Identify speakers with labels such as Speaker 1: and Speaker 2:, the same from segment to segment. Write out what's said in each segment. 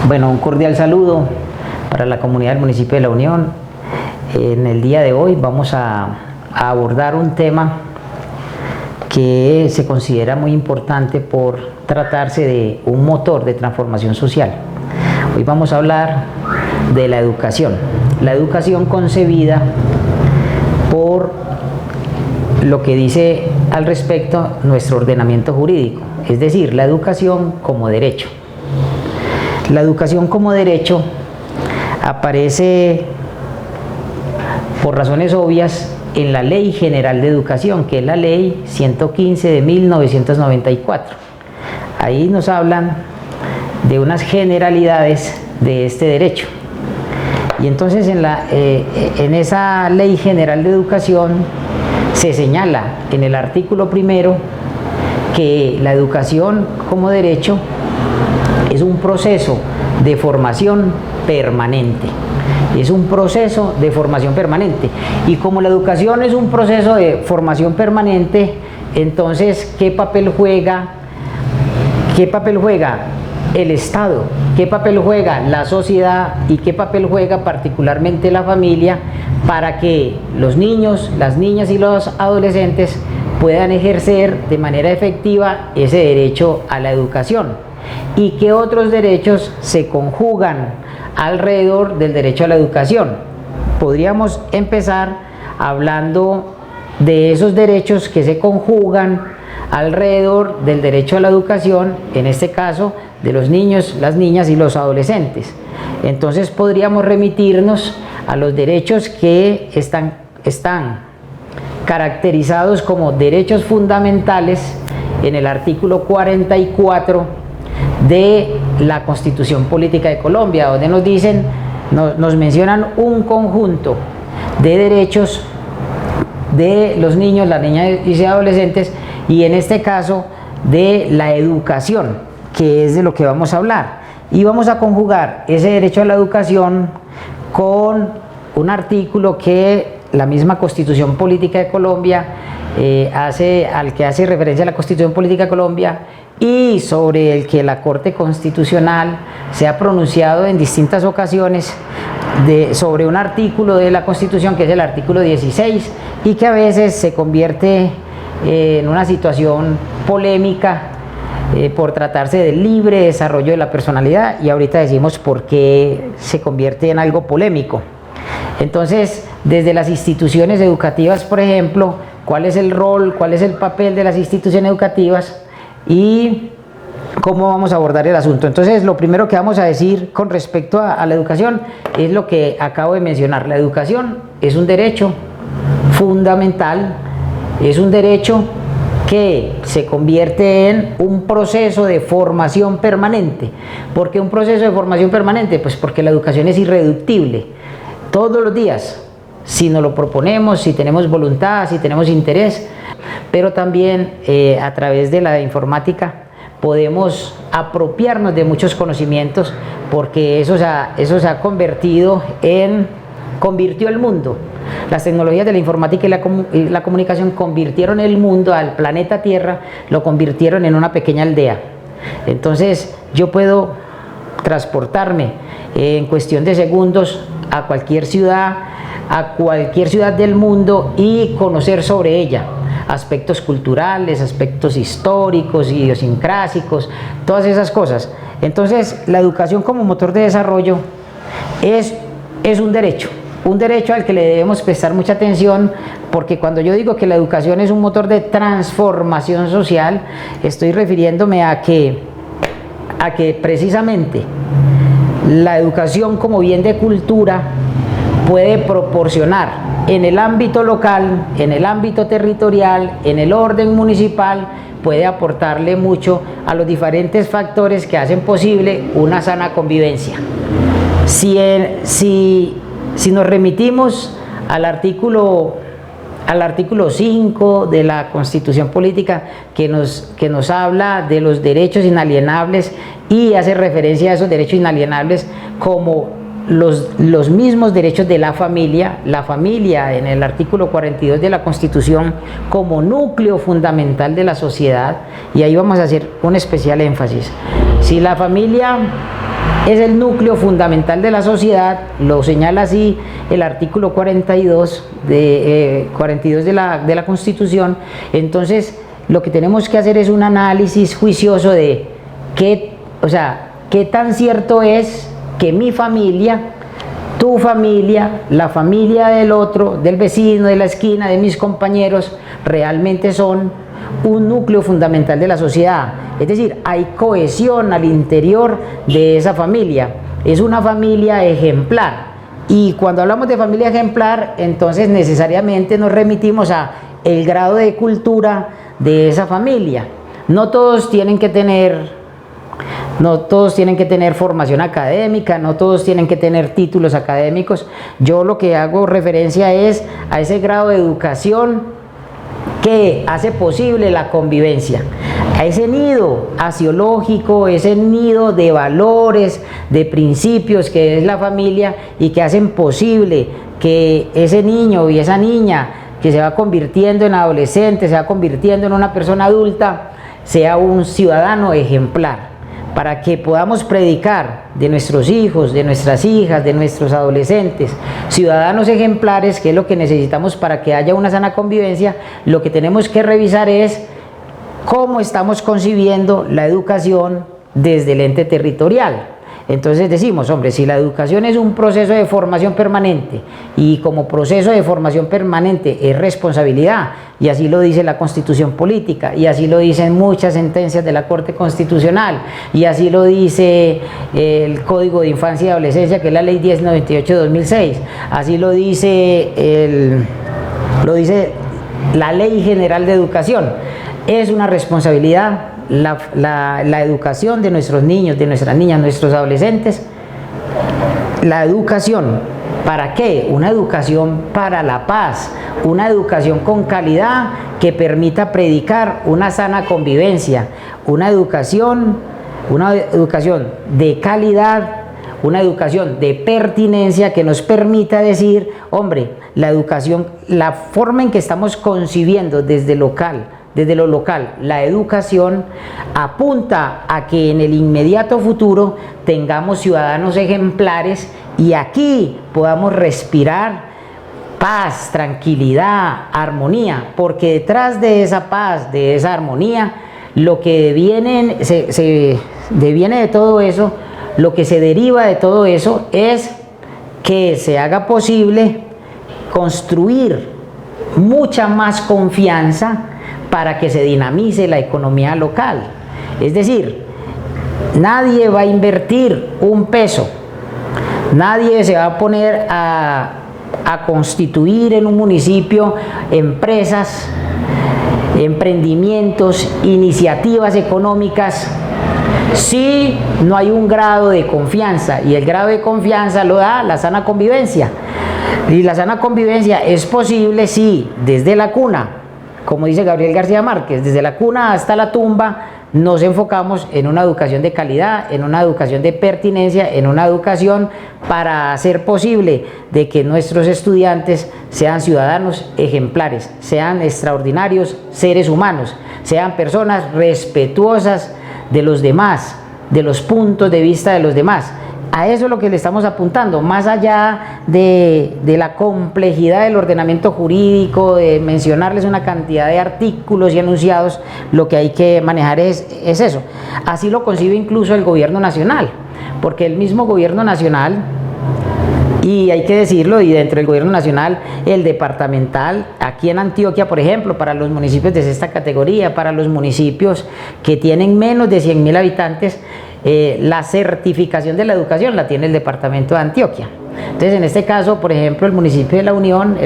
Speaker 1: Bueno, un cordial saludo para la comunidad del municipio de La Unión. En el día de hoy vamos a abordar un tema que se considera muy importante por tratarse de un motor de transformación social. Hoy vamos a hablar de la educación concebida por lo que dice al respecto nuestro ordenamiento jurídico, es decir, la educación como derecho. La educación como derecho aparece por razones obvias en la Ley General de Educación, que es la Ley 115 de 1994. Ahí nos hablan de unas generalidades de este derecho. Y entonces en esa Ley General de Educación se señala en el artículo primero que la educación como derecho es un proceso de formación permanente. Es un proceso de formación permanente. Y como la educación es un proceso de formación permanente, entonces, ¿qué papel juega el Estado? ¿Qué papel juega la sociedad? ¿Y qué papel juega particularmente la familia para que los niños, las niñas y los adolescentes puedan ejercer de manera efectiva ese derecho a la educación? ¿Y qué otros derechos se conjugan alrededor del derecho a la educación? Podríamos empezar hablando de esos derechos que se conjugan alrededor del derecho a la educación, en este caso de los niños, las niñas y los adolescentes. Entonces podríamos remitirnos a los derechos que están caracterizados como derechos fundamentales en el artículo 44 de la Constitución Política de Colombia, donde nos mencionan un conjunto de derechos de los niños, las niñas y adolescentes, y en este caso de la educación, que es de lo que vamos a hablar. Y vamos a conjugar ese derecho a la educación con un artículo que la misma Constitución Política de Colombia al que hace referencia a la Constitución Política de Colombia, y sobre el que la Corte Constitucional se ha pronunciado en distintas ocasiones sobre un artículo de la Constitución, que es el artículo 16, y que a veces se convierte en una situación polémica por tratarse del libre desarrollo de la personalidad, y ahorita decimos por qué se convierte en algo polémico. Entonces, desde las instituciones educativas, por ejemplo, ¿cuál es el rol, cuál es el papel de las instituciones educativas y cómo vamos a abordar el asunto? Entonces, lo primero que vamos a decir con respecto a la educación es lo que acabo de mencionar. La educación es un derecho fundamental, es un derecho que se convierte en un proceso de formación permanente. ¿Por qué un proceso de formación permanente? Pues porque la educación es irreductible. Todos los días, si nos lo proponemos, si tenemos voluntad, si tenemos interés, pero también a través de la informática podemos apropiarnos de muchos conocimientos, porque eso se ha convirtió el mundo. Las tecnologías de la informática y la comunicación convirtieron el mundo, al planeta Tierra, lo convirtieron en una pequeña aldea. Entonces yo puedo transportarme en cuestión de segundos a cualquier ciudad del mundo y conocer sobre ella aspectos culturales, aspectos históricos, idiosincrásicos, todas esas cosas. Entonces, la educación como motor de desarrollo es un derecho al que le debemos prestar mucha atención, porque cuando yo digo que la educación es un motor de transformación social, estoy refiriéndome a que precisamente la educación como bien de cultura puede proporcionar en el ámbito local, en el ámbito territorial, en el orden municipal, puede aportarle mucho a los diferentes factores que hacen posible una sana convivencia. Si nos remitimos al artículo 5 de la Constitución Política, que nos habla de los derechos inalienables y hace referencia a esos derechos inalienables como los mismos derechos de la familia en el artículo 42 de la Constitución como núcleo fundamental de la sociedad, y ahí vamos a hacer un especial énfasis. Si la familia es el núcleo fundamental de la sociedad, lo señala así el artículo 42 de la Constitución. Entonces, lo que tenemos que hacer es un análisis juicioso de qué tan cierto es que mi familia, tu familia, la familia del otro, del vecino, de la esquina, de mis compañeros, realmente son un núcleo fundamental de la sociedad. Es decir, hay cohesión al interior de esa familia. Es una familia ejemplar. Y cuando hablamos de familia ejemplar, entonces necesariamente nos remitimos a el grado de cultura de esa familia. No todos tienen que tener formación académica, no todos tienen que tener títulos académicos. Yo lo que hago referencia es a ese grado de educación que hace posible la convivencia, a ese nido axiológico, ese nido de valores, de principios que es la familia y que hacen posible que ese niño y esa niña que se va convirtiendo en adolescente, se va convirtiendo en una persona adulta, sea un ciudadano ejemplar, para que podamos predicar de nuestros hijos, de nuestras hijas, de nuestros adolescentes, ciudadanos ejemplares, que es lo que necesitamos para que haya una sana convivencia. Lo que tenemos que revisar es cómo estamos concibiendo la educación desde el ente territorial. Entonces decimos, hombre, si la educación es un proceso de formación permanente y como proceso de formación permanente es responsabilidad, y así lo dice la Constitución Política, y así lo dicen muchas sentencias de la Corte Constitucional, y así lo dice el Código de Infancia y Adolescencia, que es la Ley 1098 de 2006, así lo dice la Ley General de Educación. Es una responsabilidad la educación de nuestros niños, de nuestras niñas, nuestros adolescentes. La educación, ¿para qué? Una educación para la paz, una educación con calidad que permita predicar una sana convivencia, una educación de calidad, una educación de pertinencia que nos permita decir, hombre, la educación, la forma en que estamos concibiendo desde lo local, la educación apunta a que en el inmediato futuro tengamos ciudadanos ejemplares y aquí podamos respirar paz, tranquilidad, armonía, porque detrás de esa paz, de esa armonía, lo que deviene de todo eso, lo que se deriva de todo eso es que se haga posible construir mucha más confianza para que se dinamice la economía local. Es decir, nadie va a invertir un peso, nadie se va a poner a constituir en un municipio empresas, emprendimientos, iniciativas económicas si no hay un grado de confianza, y el grado de confianza lo da la sana convivencia. Y la sana convivencia es posible si desde la cuna, como dice Gabriel García Márquez, desde la cuna hasta la tumba, nos enfocamos en una educación de calidad, en una educación de pertinencia, en una educación para hacer posible de que nuestros estudiantes sean ciudadanos ejemplares, sean extraordinarios seres humanos, sean personas respetuosas de los demás, de los puntos de vista de los demás. A eso es lo que le estamos apuntando, más allá de la complejidad del ordenamiento jurídico, de mencionarles una cantidad de artículos y enunciados. Lo que hay que manejar es eso. Así lo concibe incluso el gobierno nacional, porque el mismo gobierno nacional, y hay que decirlo, y dentro del gobierno nacional, el departamental, aquí en Antioquia, por ejemplo, para los municipios de sexta categoría, para los municipios que tienen menos de 100.000 habitantes, la certificación de la educación la tiene el departamento de Antioquia. Entonces, en este caso, por ejemplo, el municipio de La Unión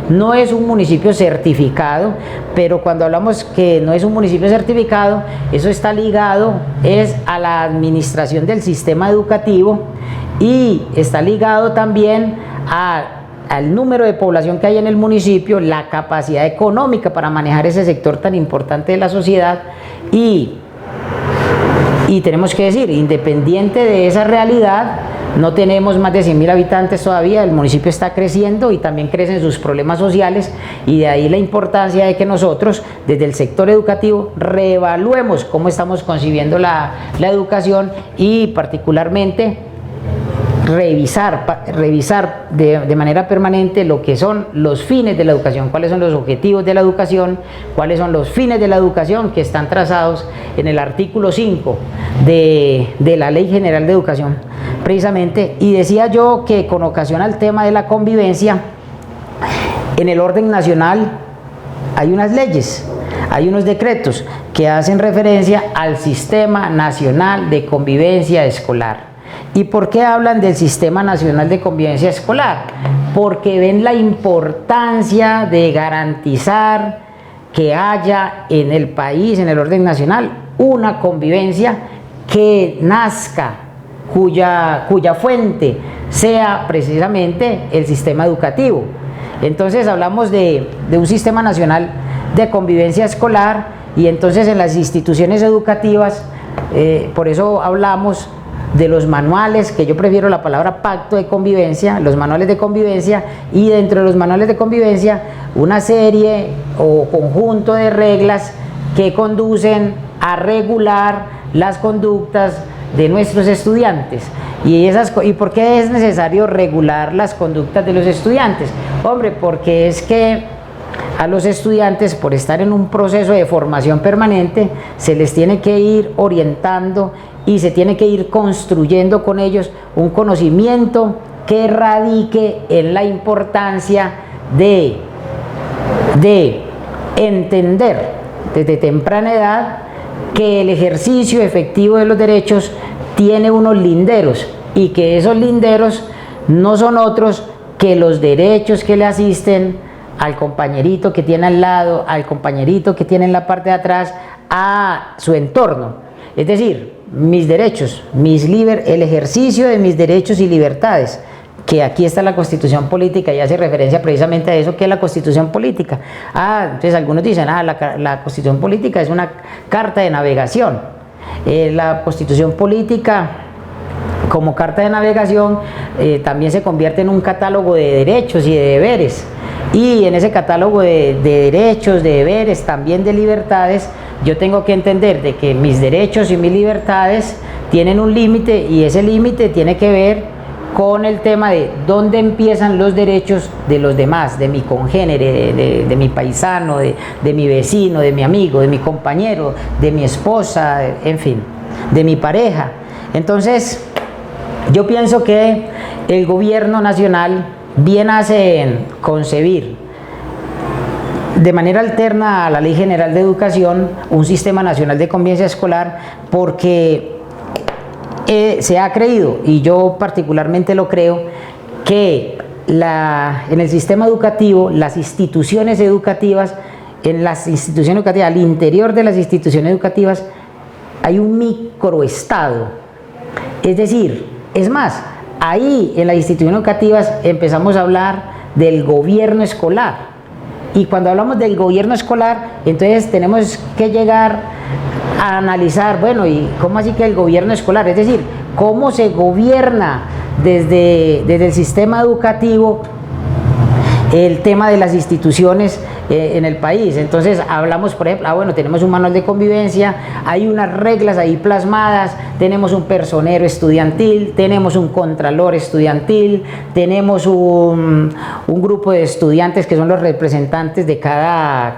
Speaker 1: no es un municipio certificado, pero cuando hablamos que no es un municipio certificado, eso está ligado a la administración del sistema educativo y está ligado también al número de población que hay en el municipio, la capacidad económica para manejar ese sector tan importante de la sociedad y tenemos que decir, independiente de esa realidad, no tenemos más de 100.000 habitantes todavía, el municipio está creciendo y también crecen sus problemas sociales, y de ahí la importancia de que nosotros desde el sector educativo reevaluemos cómo estamos concibiendo la educación y particularmente revisar de manera permanente lo que son los fines de la educación, cuáles son los objetivos de la educación, cuáles son los fines de la educación que están trazados en el artículo 5 de la Ley General de Educación, precisamente. Y decía yo que con ocasión al tema de la convivencia, en el orden nacional hay unas leyes, hay unos decretos que hacen referencia al Sistema Nacional de Convivencia Escolar. ¿Y por qué hablan del Sistema Nacional de Convivencia Escolar? Porque ven la importancia de garantizar que haya en el país, en el orden nacional, una convivencia que nazca, cuya fuente sea precisamente el sistema educativo. Entonces hablamos de un Sistema Nacional de Convivencia Escolar, y entonces en las instituciones educativas, por eso hablamos de los manuales, que yo prefiero la palabra pacto de convivencia, los manuales de convivencia, y dentro de los manuales de convivencia una serie o conjunto de reglas que conducen a regular las conductas de nuestros estudiantes. ¿Y por qué es necesario regular las conductas de los estudiantes? Hombre, porque es que a los estudiantes, por estar en un proceso de formación permanente, se les tiene que ir orientando y se tiene que ir construyendo con ellos un conocimiento que radique en la importancia de entender desde temprana edad que el ejercicio efectivo de los derechos tiene unos linderos, y que esos linderos no son otros que los derechos que le asisten al compañerito que tiene al lado, al compañerito que tiene en la parte de atrás, a su entorno. Es decir, mis derechos, el ejercicio de mis derechos y libertades, que aquí está la Constitución Política y hace referencia precisamente a eso, que es la Constitución Política. Entonces algunos dicen, la Constitución Política es una carta de navegación. La Constitución Política, como carta de navegación, también se convierte en un catálogo de derechos y de deberes. Y en ese catálogo de derechos, de deberes, también de libertades, yo tengo que entender de que mis derechos y mis libertades tienen un límite, y ese límite tiene que ver con el tema de dónde empiezan los derechos de los demás, de mi congénere, de mi paisano, de mi vecino, de mi amigo, de mi compañero, de mi esposa, en fin, de mi pareja. Entonces, yo pienso que el gobierno nacional bien hace en concebir de manera alterna a la Ley General de Educación un Sistema Nacional de Convivencia Escolar, porque se ha creído, y yo particularmente lo creo, que en el sistema educativo, las instituciones educativas, al interior de las instituciones educativas hay un microestado. Es decir, es más, ahí en las instituciones educativas empezamos a hablar del gobierno escolar. Y cuando hablamos del gobierno escolar, entonces tenemos que llegar a analizar, bueno, ¿y cómo así que el gobierno escolar? Es decir, ¿cómo se gobierna desde el sistema educativo el tema de las instituciones en el país? Entonces hablamos, por ejemplo, bueno, tenemos un manual de convivencia, hay unas reglas ahí plasmadas, tenemos un personero estudiantil, tenemos un contralor estudiantil, tenemos un grupo de estudiantes que son los representantes de cada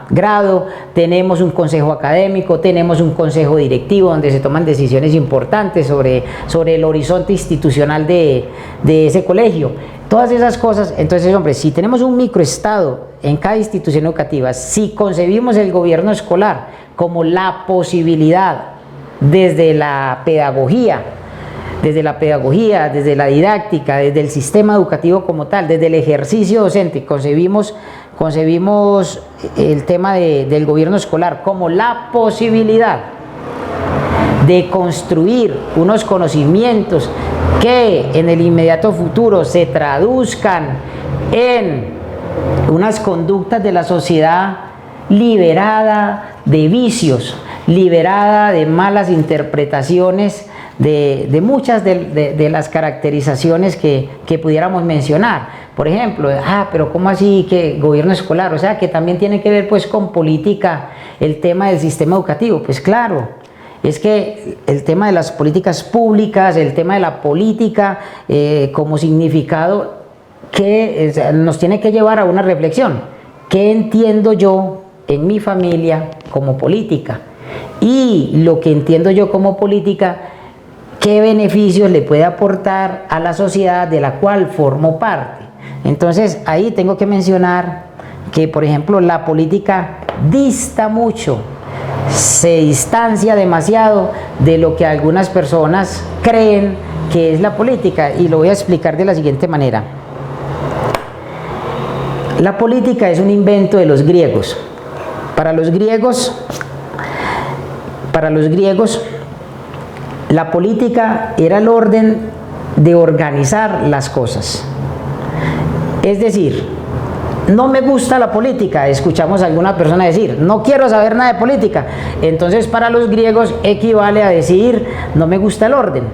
Speaker 1: grado, tenemos un consejo académico, tenemos un consejo directivo donde se toman decisiones importantes sobre el horizonte institucional de ese colegio. Todas esas cosas. Entonces, hombre, si tenemos un microestado en cada institución educativa, si concebimos el gobierno escolar como la posibilidad desde la pedagogía, desde la didáctica, desde el sistema educativo como tal, desde el ejercicio docente, concebimos el tema del gobierno escolar como la posibilidad de construir unos conocimientos que en el inmediato futuro se traduzcan en unas conductas de la sociedad liberada de vicios, liberada de malas interpretaciones de muchas de las caracterizaciones que pudiéramos mencionar. Por ejemplo, pero ¿cómo así que gobierno escolar? O sea, que también tiene que ver pues con política el tema del sistema educativo. Pues claro, es que el tema de las políticas públicas, el tema de la política como significado que nos tiene que llevar a una reflexión. ¿Qué entiendo yo en mi familia como política? Y lo que entiendo yo como política, ¿qué beneficios le puede aportar a la sociedad de la cual formo parte? Entonces ahí tengo que mencionar que, por ejemplo, la política dista mucho, se distancia demasiado de lo que algunas personas creen que es la política, y lo voy a explicar de la siguiente manera. La política es un invento de los griegos. Para los griegos, la política era el orden de organizar las cosas. Es decir, no me gusta la política, escuchamos a alguna persona decir, no quiero saber nada de política. Entonces para los griegos equivale a decir, no me gusta el orden.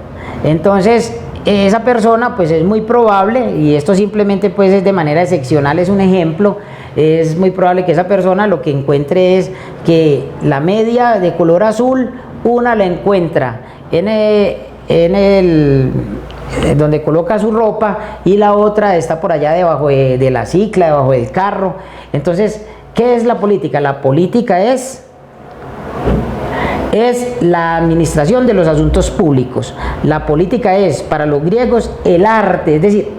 Speaker 1: Entonces esa persona pues es muy probable, y esto simplemente pues es de manera excepcional, es un ejemplo, es muy probable que esa persona lo que encuentre es que la media de color azul, una la encuentra en el donde coloca su ropa, y la otra está por allá debajo de la cicla, debajo del carro. Entonces, ¿qué es la política? La política es la administración de los asuntos públicos. La política es, para los griegos, el arte, es decir,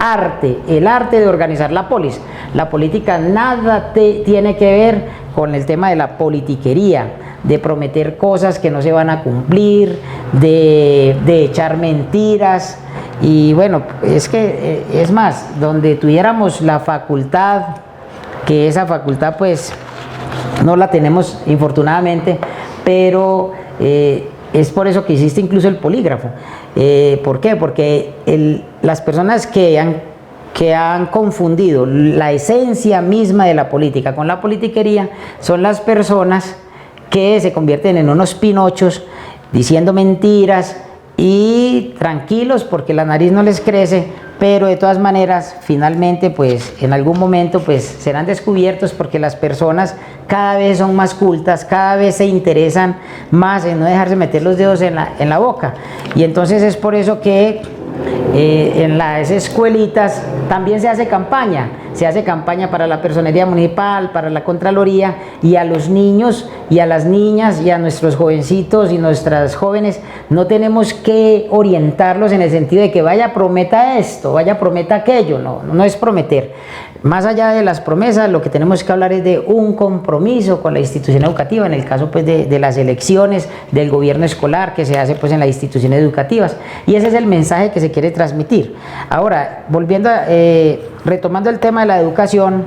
Speaker 1: el arte de organizar la polis. La política nada tiene que ver con el tema de la politiquería, de prometer cosas que no se van a cumplir, de echar mentiras. Y bueno, es que es más, donde tuviéramos la facultad, que esa facultad pues no la tenemos infortunadamente, pero es por eso que existe incluso el polígrafo. ¿Por qué? Porque las personas que han confundido la esencia misma de la política con la politiquería son las personas que se convierten en unos pinochos diciendo mentiras y tranquilos porque la nariz no les crece, pero de todas maneras finalmente pues en algún momento pues serán descubiertos, porque las personas cada vez son más cultas, cada vez se interesan más en no dejarse meter los dedos en la boca. Y entonces es por eso que en las escuelitas también se hace campaña para la personería municipal, para la Contraloría, y a los niños y a las niñas y a nuestros jovencitos y nuestras jóvenes no tenemos que orientarlos en el sentido de que vaya prometa esto, vaya prometa aquello. No es prometer. Más allá de las promesas, lo que tenemos que hablar es de un compromiso con la institución educativa, en el caso pues de las elecciones del gobierno escolar que se hace pues en las instituciones educativas, y ese es el mensaje que se quiere transmitir. Ahora, retomando el tema de la educación,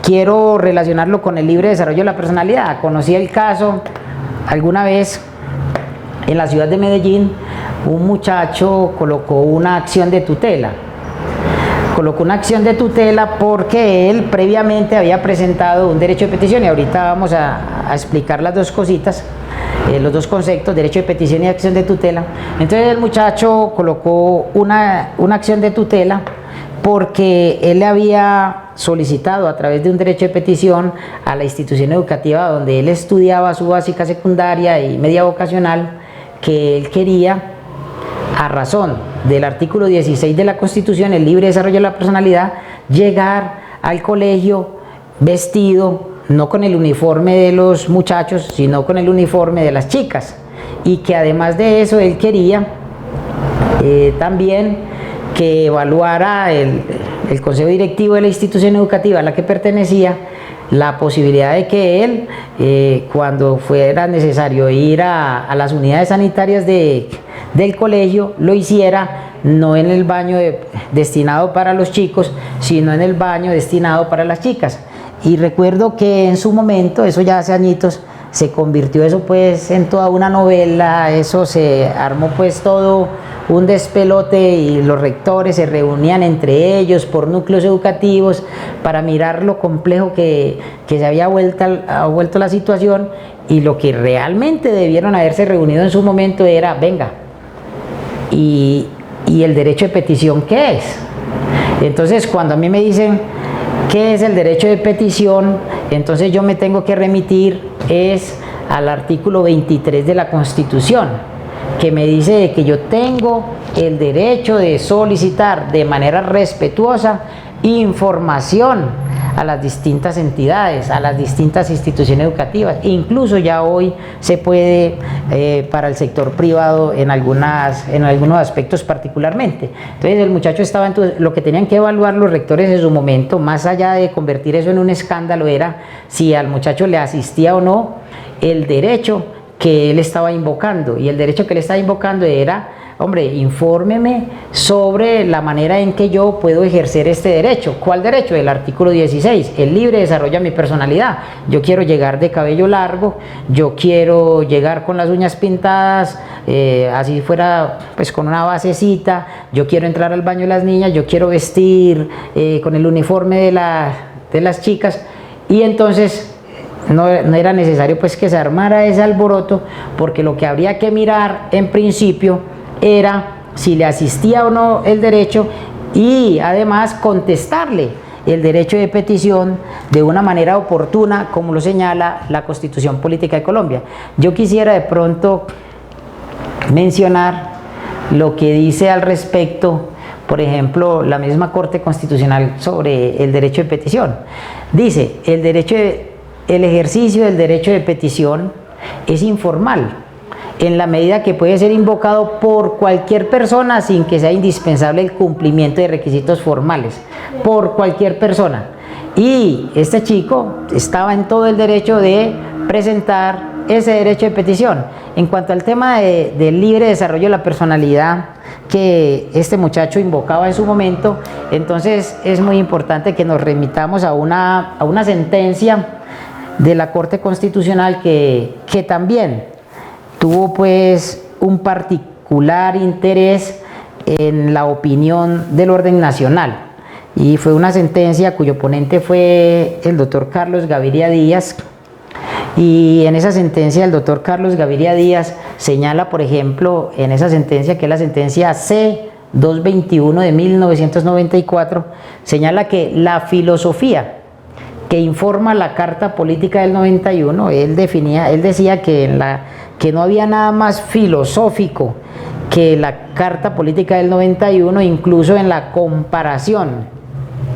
Speaker 1: quiero relacionarlo con el libre desarrollo de la personalidad. Conocí el caso alguna vez en la ciudad de Medellín. Un muchacho colocó una acción de tutela. Porque él previamente había presentado un derecho de petición, y ahorita vamos a explicar las dos cositas, los dos conceptos, derecho de petición y acción de tutela. Entonces el muchacho colocó una acción de tutela porque él le había solicitado a través de un derecho de petición a la institución educativa donde él estudiaba su básica secundaria y media vocacional, que él quería, a razón del artículo 16 de la Constitución, el libre desarrollo de la personalidad, llegar al colegio vestido no con el uniforme de los muchachos, sino con el uniforme de las chicas, y que además de eso él quería también que evaluara el consejo directivo de la institución educativa a la que pertenecía la posibilidad de que él, cuando fuera necesario ir a las unidades sanitarias del colegio, lo hiciera no en el baño destinado para los chicos, sino en el baño destinado para las chicas. Y recuerdo que en su momento, eso ya hace añitos, se convirtió eso pues en toda una novela, eso se armó pues todo un despelote, y los rectores se reunían entre ellos por núcleos educativos para mirar lo complejo que se había vuelto la situación, y lo que realmente debieron haberse reunido en su momento era, venga, y el derecho de petición, ¿qué es? Entonces, cuando a mí me dicen qué es el derecho de petición, entonces yo me tengo que remitir es al artículo 23 de la Constitución, que me dice que yo tengo el derecho de solicitar de manera respetuosa información a las distintas entidades, a las distintas instituciones educativas. Incluso ya hoy se puede para el sector privado en algunos aspectos particularmente. Entonces el muchacho estaba lo que tenían que evaluar los rectores en su momento, más allá de convertir eso en un escándalo, era si al muchacho le asistía o no el derecho que él estaba invocando. Y el derecho que él estaba invocando era: hombre, infórmeme sobre la manera en que yo puedo ejercer este derecho. ¿Cuál derecho? El artículo 16, el libre desarrollo de mi personalidad. Yo quiero llegar de cabello largo, yo quiero llegar con las uñas pintadas, así fuera pues con una basecita, yo quiero entrar al baño de las niñas, yo quiero vestir con el uniforme de las chicas. Y entonces no era necesario pues que se armara ese alboroto, porque lo que habría que mirar en principio era si le asistía o no el derecho, y además contestarle el derecho de petición de una manera oportuna, como lo señala la Constitución Política de Colombia. Yo quisiera de pronto mencionar lo que dice al respecto, por ejemplo, la misma Corte Constitucional sobre el derecho de petición. Dice: el ejercicio del derecho de petición es informal, en la medida que puede ser invocado por cualquier persona sin que sea indispensable el cumplimiento de requisitos formales, por cualquier persona. Y este chico estaba en todo el derecho de presentar ese derecho de petición. En cuanto al tema del libre desarrollo de la personalidad que este muchacho invocaba en su momento, entonces es muy importante que nos remitamos a una sentencia de la Corte Constitucional que también tuvo pues un particular interés en la opinión del orden nacional, y fue una sentencia cuyo ponente fue el doctor Carlos Gaviria Díaz. Y en esa sentencia el doctor Carlos Gaviria Díaz señala, por ejemplo, en esa sentencia, que es la sentencia C-221 de 1994, señala que la filosofía que informa la Carta Política del 91, él decía que no había nada más filosófico que la Carta Política del 91, incluso en la comparación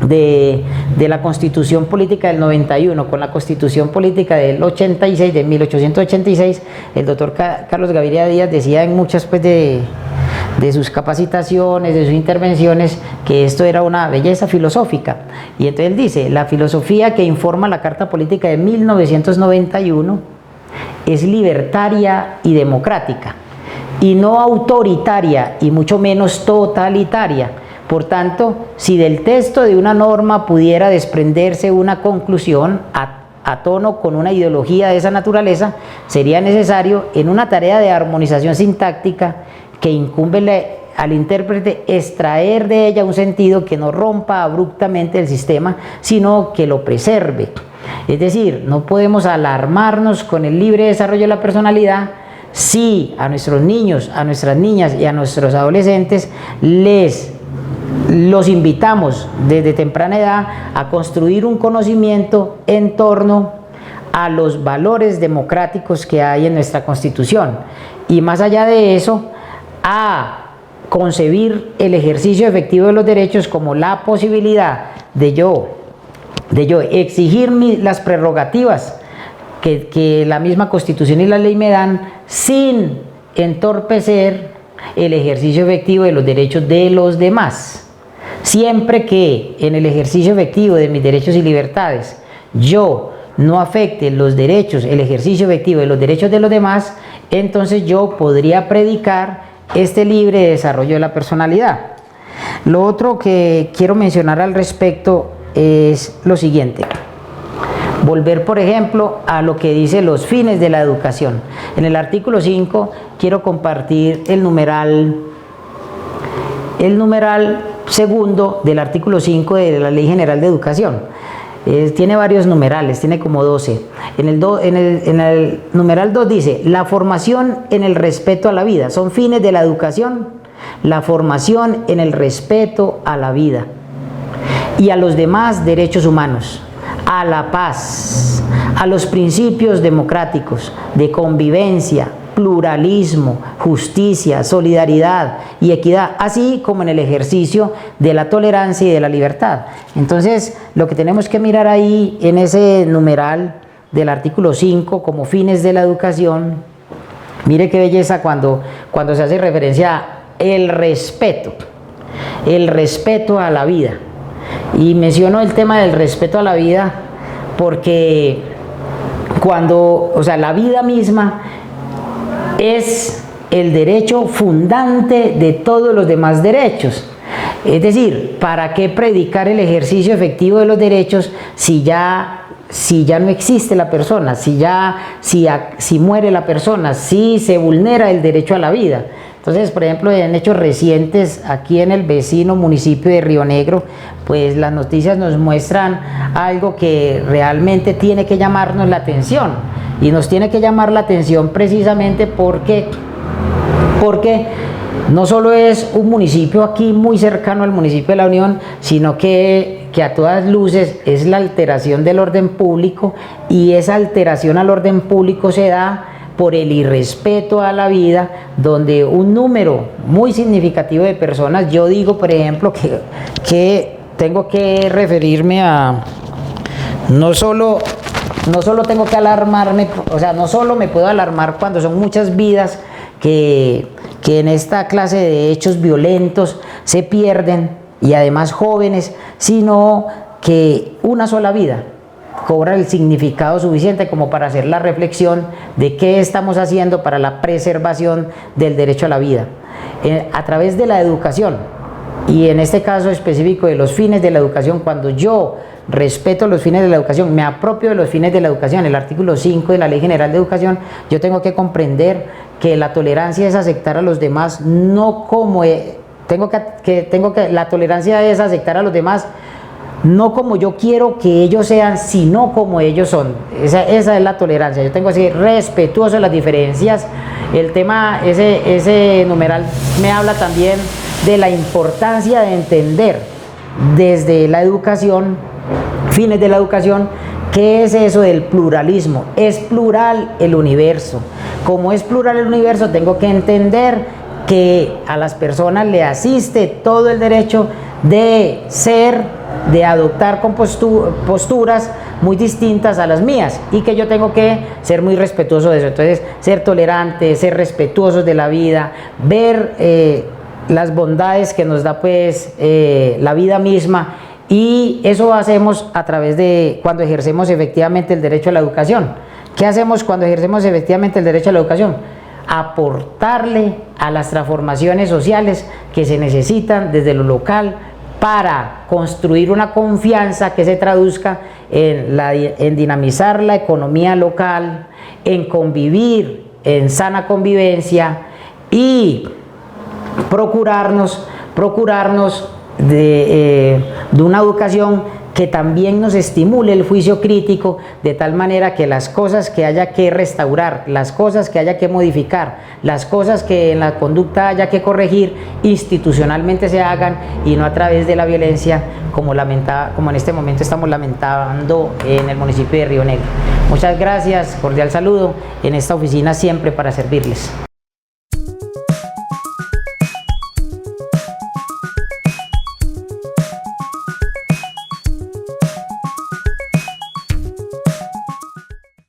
Speaker 1: de la Constitución Política del 91 con la Constitución Política del 86, de 1886, el doctor Carlos Gaviria Díaz decía en muchas pues de sus capacitaciones, de sus intervenciones, que esto era una belleza filosófica. Y entonces él dice: la filosofía que informa la Carta Política de 1991 es libertaria y democrática, y no autoritaria y mucho menos totalitaria. Por tanto, si del texto de una norma pudiera desprenderse una conclusión a tono con una ideología de esa naturaleza, sería necesario, en una tarea de armonización sintáctica que incumbe al intérprete, extraer de ella un sentido que no rompa abruptamente el sistema, sino que lo preserve. Es decir, no podemos alarmarnos con el libre desarrollo de la personalidad si a nuestros niños, a nuestras niñas y a nuestros adolescentes los invitamos desde temprana edad a construir un conocimiento en torno a los valores democráticos que hay en nuestra Constitución, y más allá de eso, a concebir el ejercicio efectivo de los derechos como la posibilidad de yo exigir las prerrogativas que la misma Constitución y la ley me dan, sin entorpecer el ejercicio efectivo de los derechos de los demás. Siempre que en el ejercicio efectivo de mis derechos y libertades yo no afecte los derechos, el ejercicio efectivo de los derechos de los demás, entonces yo podría predicar este libre desarrollo de la personalidad. Lo otro que quiero mencionar al respecto es lo siguiente: volver, por ejemplo, a lo que dice los fines de la educación. En el artículo 5 quiero compartir el numeral segundo del artículo 5 de la Ley General de Educación. Tiene varios numerales, tiene como 12. En el numeral 2 dice: la formación en el respeto a la vida. Son fines de la educación la formación en el respeto a la vida y a los demás derechos humanos, a la paz, a los principios democráticos de convivencia, pluralismo, justicia, solidaridad y equidad, así como en el ejercicio de la tolerancia y de la libertad. Entonces, lo que tenemos que mirar ahí en ese numeral del artículo 5 como fines de la educación, mire qué belleza cuando se hace referencia a el respeto a la vida. Y menciono el tema del respeto a la vida porque la vida misma es el derecho fundante de todos los demás derechos. Es decir, ¿para qué predicar el ejercicio efectivo de los derechos si ya no existe la persona, si muere la persona, si se vulnera el derecho a la vida? Entonces, por ejemplo, en hechos recientes aquí en el vecino municipio de Río Negro, pues las noticias nos muestran algo que realmente tiene que llamarnos la atención, y nos tiene que llamar la atención precisamente porque no solo es un municipio aquí muy cercano al municipio de La Unión, sino que a todas luces es la alteración del orden público, y esa alteración al orden público se da por el irrespeto a la vida, donde un número muy significativo de personas, yo digo por ejemplo que tengo que referirme a, no solo tengo que alarmarme, no solo me puedo alarmar cuando son muchas vidas que en esta clase de hechos violentos se pierden, y además jóvenes, sino que una sola vida cobra el significado suficiente como para hacer la reflexión de qué estamos haciendo para la preservación del derecho a la vida a través de la educación, y en este caso específico de los fines de la educación. Cuando yo respeto los fines de la educación, me apropio de los fines de la educación, el artículo 5 de la Ley General de Educación, yo tengo que comprender que la tolerancia es aceptar a los demás no como la tolerancia es aceptar a los demás no como yo quiero que ellos sean, sino como ellos son. Esa es la tolerancia. Yo tengo que ser respetuoso de las diferencias. El tema, ese numeral me habla también de la importancia de entender desde la educación, fines de la educación, ¿qué es eso del pluralismo? Es plural el universo. Como es plural el universo, tengo que entender que a las personas le asiste todo el derecho de adoptar posturas muy distintas a las mías, y que yo tengo que ser muy respetuoso de eso. Entonces, ser tolerante, ser respetuosos de la vida, ver las bondades que nos da pues la vida misma, y eso hacemos a través de cuando ejercemos efectivamente el derecho a la educación. ¿Qué hacemos cuando ejercemos efectivamente el derecho a la educación? Aportarle a las transformaciones sociales que se necesitan desde lo local para construir una confianza que se traduzca en dinamizar la economía local, en convivir, en sana convivencia, y procurarnos de una educación que también nos estimule el juicio crítico, de tal manera que las cosas que haya que restaurar, las cosas que haya que modificar, las cosas que en la conducta haya que corregir, institucionalmente se hagan, y no a través de la violencia como en este momento estamos lamentando en el municipio de Río Negro. Muchas gracias, cordial saludo, en esta oficina siempre para servirles.